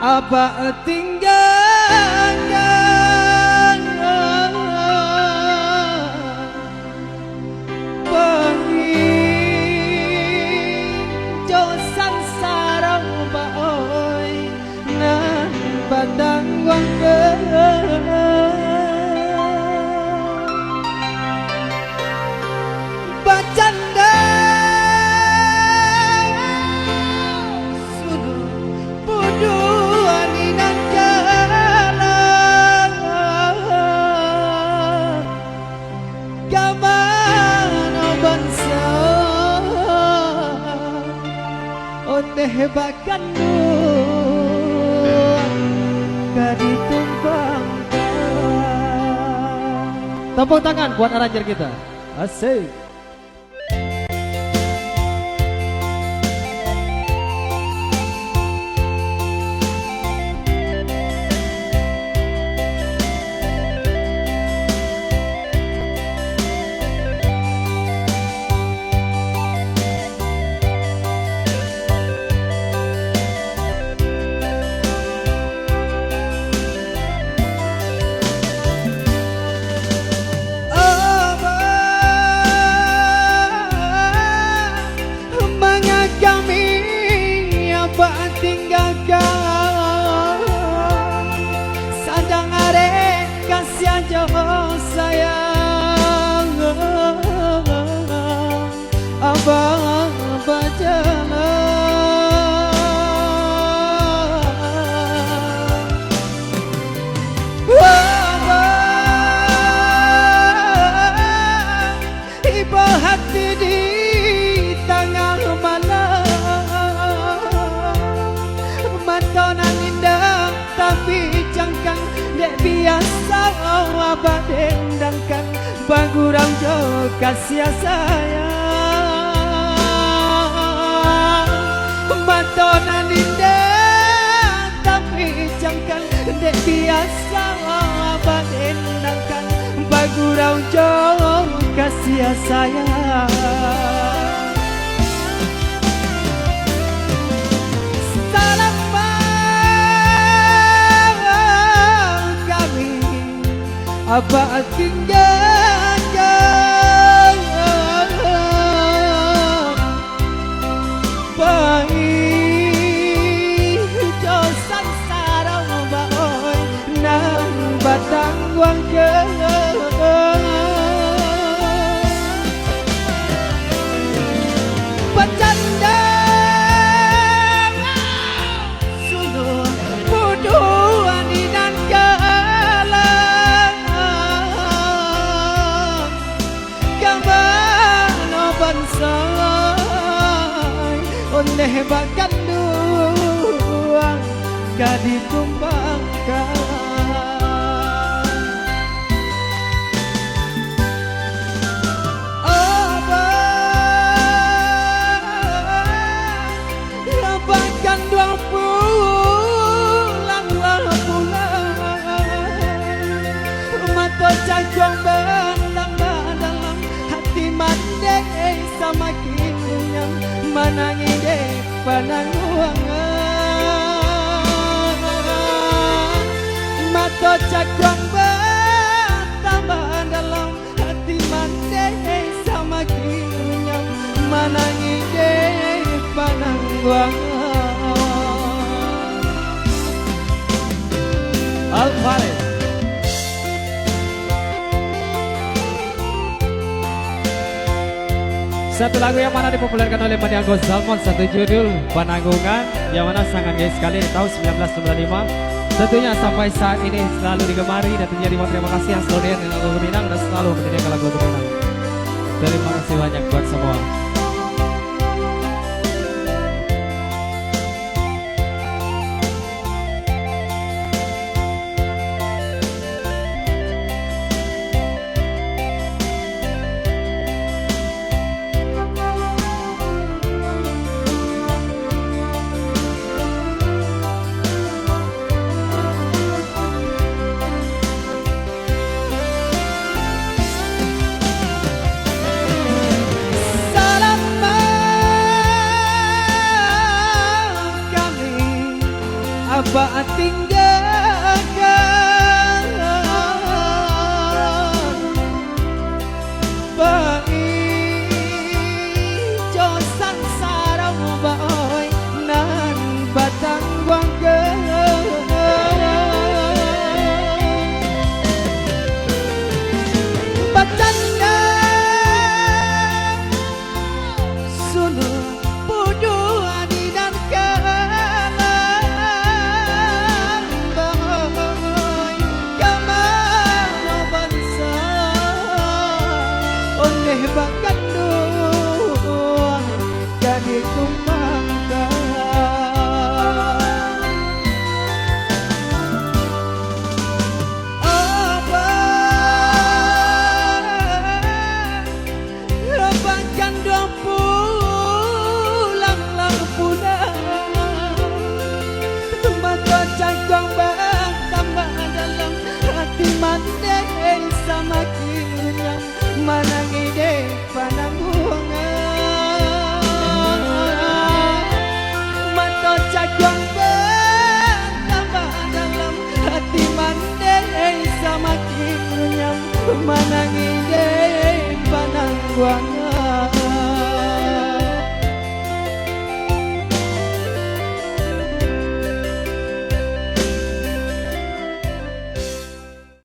apa tinggalkan penginjosan sarang baoi nan batang wangga bacanda hebatkan gak ditumbangkan. Tepuk tangan buat arranger kita. Asik. Abang ibu hati di tengah malam matonan indah tapi jangkang dek biasa abah dendangkan bagurang jo kasih sayang matonan indah tapi jangkang dek biasa abah dendangkan bagurang jo kasih sayang salam kami apa tinggalkan penginjosan sarang baoi nan batang wangga bacanda suluh bodoh aninan kalah gamano bansai oneh bakan duang gak ditumbangkan. Cangkong bentang dalam hati mandai sama kinyam manangi dek panangguangan mata cangkong bentang dalam hati mandai sama kinyam manangi dek panangguangan. Al-Farid. Satu lagu yang mana dipopulerkan oleh Maniango Salmon, satu judul Penanggungan yang mana sangat gaya sekali di tahun 1995. Tentunya sampai saat ini selalu digemari dan tentunya terima kasih yang selalu dengan lagu Minang dan selalu menyediakan lagu Minang. Terima kasih banyak buat semua. Salam Kenapa tinggal